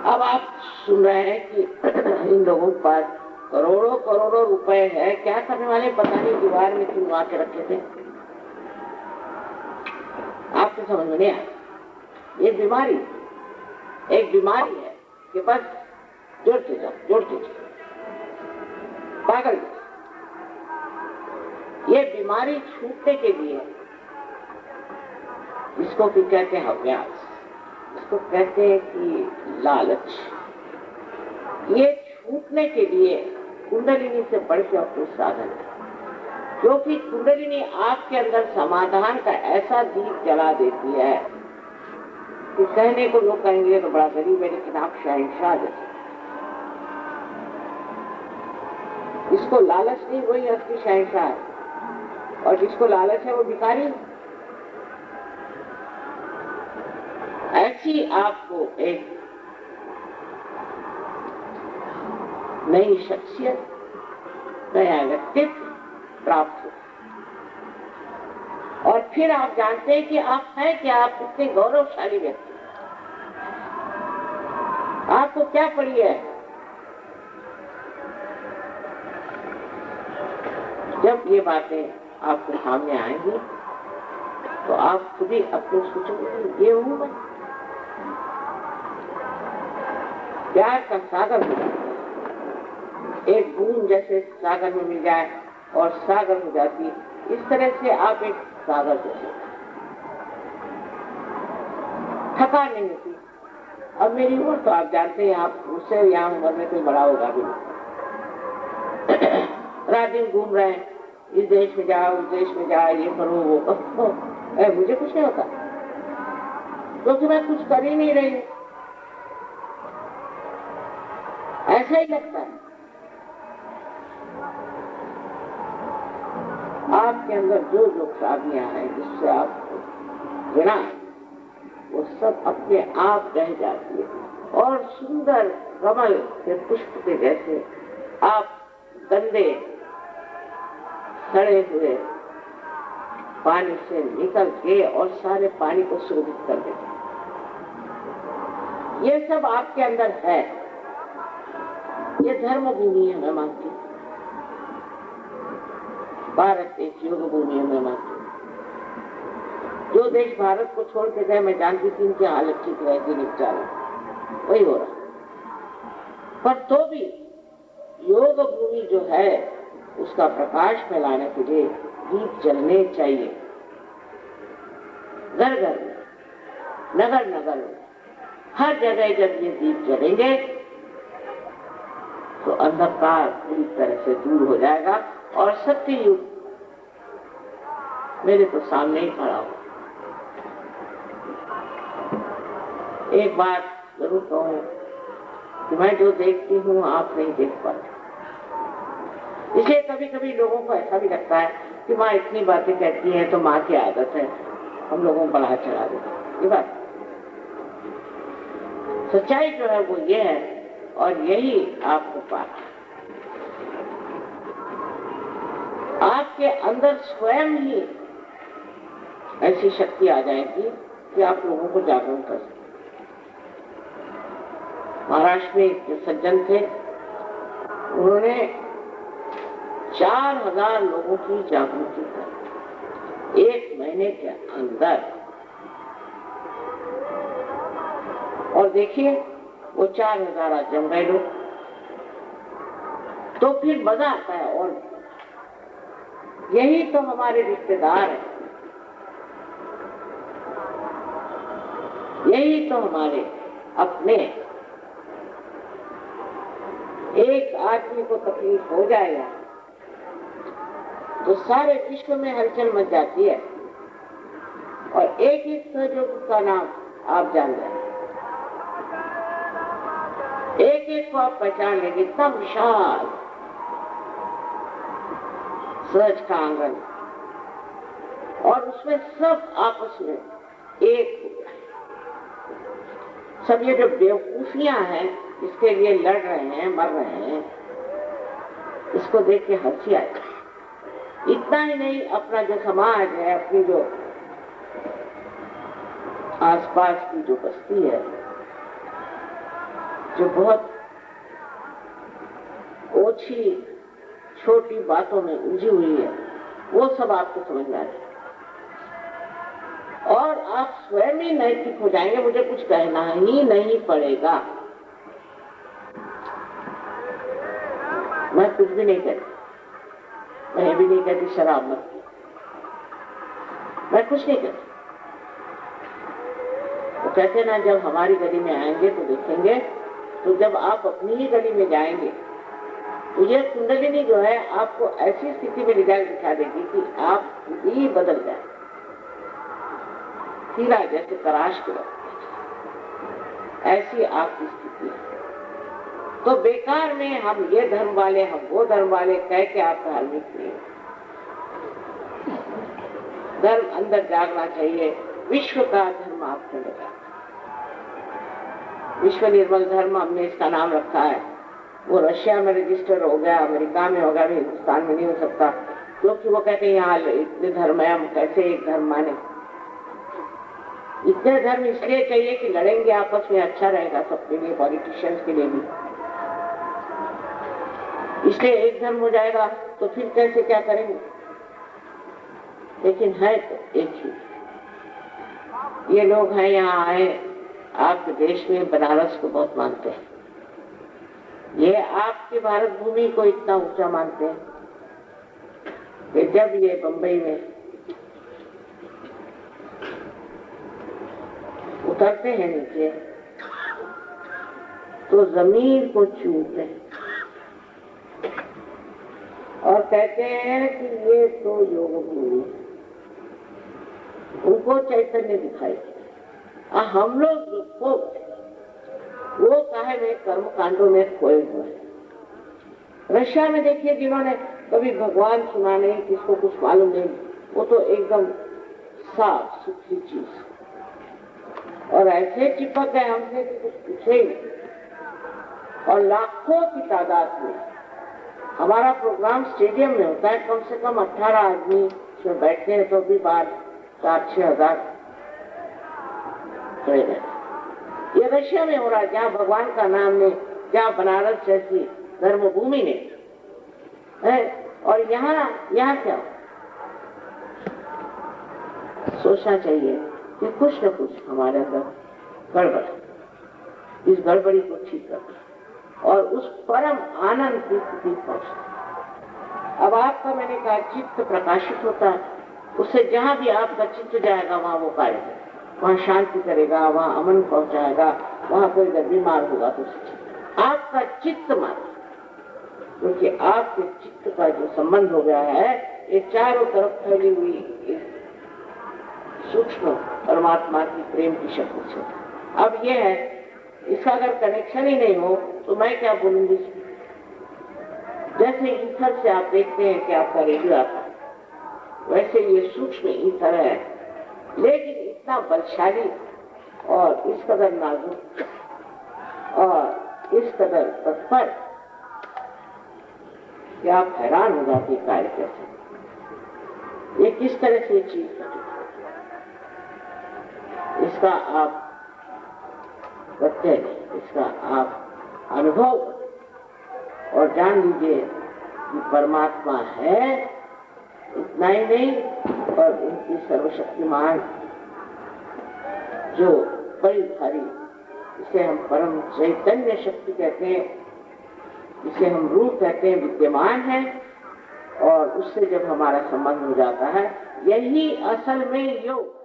अब आप सुन रहे हैं कि इन लोगों के पास करोड़ों करोड़ों रुपए है, क्या करने वाले पता नहीं, दीवार में चुनवा के रखे थे। आपको समझ में नहीं आया? ये बीमारी, एक बीमारी है कि बस जोड़ते जाओ, पागल। ये बीमारी छूटने के लिए, इसको भी कहते हैं अभ्यास, इसको कहते हैं कि लालच। ये छूटने के लिए कुंडलिनी से बढ़ के कोई साधन है, क्योंकि कुंडलिनी आपके अंदर समाधान का ऐसा दीप जला देती है कि कहने को लोग कहेंगे तो बड़ा गरीब है, लेकिन आप शहंशाह जैसे। इसको लालच नहीं, वही असली शहंशाह है, और जिसको लालच है वो भिखारी। ऐसी आपको एक नई शख्सियत, नया व्यक्तित्व प्राप्त हो, और फिर आप जानते हैं कि आप हैं क्या, आप कितने गौरवशाली व्यक्ति। आपको क्या पड़ी है? जब ये बातें आपके सामने आएंगी तो आप खुद ही अपने सोचोगे, ये हूं मैं। प्यार का सागर हो जाता है, एक बूंद जैसे सागर में मिल जाए और सागर हो जाती है, इस तरह से आप एक सागर जैसे, थकान नहीं होती। अब मेरी उम्र तो आप जानते हैं, आप मुझसे यहाँ उम्र में कोई बड़ा होगा भी नहीं। रात दिन घूम रहे हैं, इस देश में जाओ, उस देश में जाओ, ये करो वो करो, मुझे कुछ नहीं होता, क्योंकि मैं कुछ कर ही नहीं रही हूँ। ऐसा ही लगता है। आपके अंदर जो जो खराबियां हैं, जिससे आपको घृणा है, वो सब अपने आप रह जाती है, और सुंदर कमल के पुष्प के जैसे आप गंदे सड़े हुए पानी से निकल के और सारे पानी को सुरक्षित कर देते। ये सब आपके अंदर है। ये धर्म भूमि है, मैं मानती हूँ। भारत एक योग भूमि है, मैं मानती हूँ। जो देश भारत को छोड़ के गए, मैं जानती थी इनकी हालत ठीक रहेगी, निपटा वही हो रहा। पर तो भी योग भूमि जो है, उसका प्रकाश फैलाने के लिए दीप जलने चाहिए, घर घर में, नगर नगर में, हर जगह जब ये दीप जलेंगे तो अंधकार पूरी तरह से दूर हो जाएगा, और सत्य युग मेरे तो सामने ही खड़ा हो। एक बात जरूर कहूं कि मैं जो देखती हूँ आप नहीं देख पाते। इसलिए कभी कभी लोगों को ऐसा भी लगता है कि माँ इतनी बातें कहती है तो माँ की आदत है, हम लोगों को बढ़ा चढ़ा देती। ये बात सच्चाई जो है वो ये है, और यही आपको पाना। आपके अंदर स्वयं ही ऐसी शक्ति आ जाएगी कि आप लोगों को जागरूक कर सकते। महाराष्ट्र में एक सज्जन थे, उन्होंने 4000 लोगों की जागृति कर 1 महीने के अंदर, और देखिए वो 4000 आज जम गए लोग। तो फिर मजा आता है। और यही तो हमारे रिश्तेदार हैं, यही तो हमारे अपने। एक आदमी को तकलीफ हो जाएगा तो सारे विश्व में हलचल मच जाती है, और एक एक सहयोगी का नाम आप जान जाए, एक एक को आप पहचान लेंगे। इतना विशाल सहज का आंगन, और उसमें सब आपस में एक। सब ये जो बेवकूफियां हैं, इसके लिए लड़ रहे हैं, मर रहे हैं, इसको देख के हंसी आए। इतना ही नहीं, अपना जो समाज है, अपनी जो आसपास की जो बस्ती है, जो बहुत ओछी छोटी बातों में उलझी हुई है, वो सब आपको समझ में आ जाए और आप स्वयं ही नैतिक हो जाएंगे। मुझे कुछ कहना ही नहीं पड़ेगा, मैं कुछ भी नहीं कहती, मैं भी नहीं कहती शराब मत पी, मैं कुछ नहीं कहती। तो कहते ना, जब हमारी गली में आएंगे तो देखेंगे, तो जब आप अपनी ही गली में जाएंगे तो ये कुंडलिनी जो है आपको ऐसी स्थिति में ले जाकर दिखा देगी कि आप ही बदल जाए, हीरा जैसे तराश के वक्त, ऐसी आपकी स्थिति है। तो बेकार में हम ये धर्म वाले, हम वो धर्म वाले कह के आप धार्मिक नहीं। धर्म अंदर जागना चाहिए, विश्व का धर्म आप चलेगा। विश्व निर्मल धर्म हमने इसका नाम रखा है। वो रशिया में रजिस्टर हो गया, अमेरिका में होगा, हिंदुस्तान में नहीं हो सकता, क्योंकि वो कहते हैं यहाँ इतने धर्म है, हम कैसे एक धर्म माने। इतने धर्म इसलिए चाहिए कि लड़ेंगे आपस में, अच्छा रहेगा सबके लिए, पॉलिटिशियंस के लिए भी। इसलिए एक धर्म हो जाएगा तो फिर कैसे क्या करेंगे। लेकिन है तो एक ही। ये लोग हैं यहाँ आए, आपके देश में बनारस को बहुत मानते हैं, ये आपके भारत भूमि को इतना ऊंचा मानते हैं कि जब ये बंबई में उतरते हैं नीचे तो जमीन को छूते हैं और कहते हैं कि ये तो योग भूमि। उनको चैतन्य दिखाई, हम लोग को वो काहे में कर्म कांडों में खोए हुए हैं। रशिया में देखिए, जिन्होंने कभी भगवान सुना नहीं, किसको कुछ मालूम नहीं, वो तो एकदम साफ सुथरी चीज, और ऐसे चिपक गए हमसे कि कुछ पूछे ही नहीं। और लाखों की तादाद में हमारा प्रोग्राम स्टेडियम में होता है, कम से कम 18 आदमी उसमें बैठते हैं, तो भी बार 4-6 हजार खड़े रहते। ये रशिया में हो रहा है, जहाँ भगवान का नाम ने, जहाँ बनारस जैसी धर्म भूमि ने है, और यहाँ क्या हो? सोचना चाहिए कि कुछ न कुछ हमारे अंदर गड़बड़, इस गड़बड़ी को ठीक करना और उस परम आनंद की स्थिति पहुंचना। अब आपका, मैंने कहा, चित्त प्रकाशित होता है, उससे जहां भी आपका चित्त जाएगा वहां वो कार्य, वहां शांति करेगा, वहां अमन पहुंचाएगा, वहां कोई अगर बीमार होगा तो आपका चित्त मारे, क्योंकि आपके चित्त का जो संबंध हो गया है, ये चारों तरफ फैली हुई सूक्ष्म परमात्मा की प्रेम की शक्ति से। अब ये है, इसका अगर कनेक्शन ही नहीं हो तो मैं क्या बोलूंगी। जैसे ईथर से आप देखते हैं कि आपका रेडियो आता है, वैसे ये सूक्ष्म ईथर है, लेकिन इतना बलशाली और इस कदर नाजुक और इस कदर तत्पर कि आप हैरान हो जाते कार्य कैसे, ये किस तरह से चीज, इसका आप प्रत्यय, इसका आप अनुभव और जान लीजिए कि परमात्मा है। इतना ही नहीं, और उनकी सर्वशक्तिमान जो बड़ी भारी, इसे हम परम चैतन्य शक्ति कहते हैं, इसे हम रूप कहते हैं, विद्यमान है, और उससे जब हमारा संबंध हो जाता है, यही असल में योग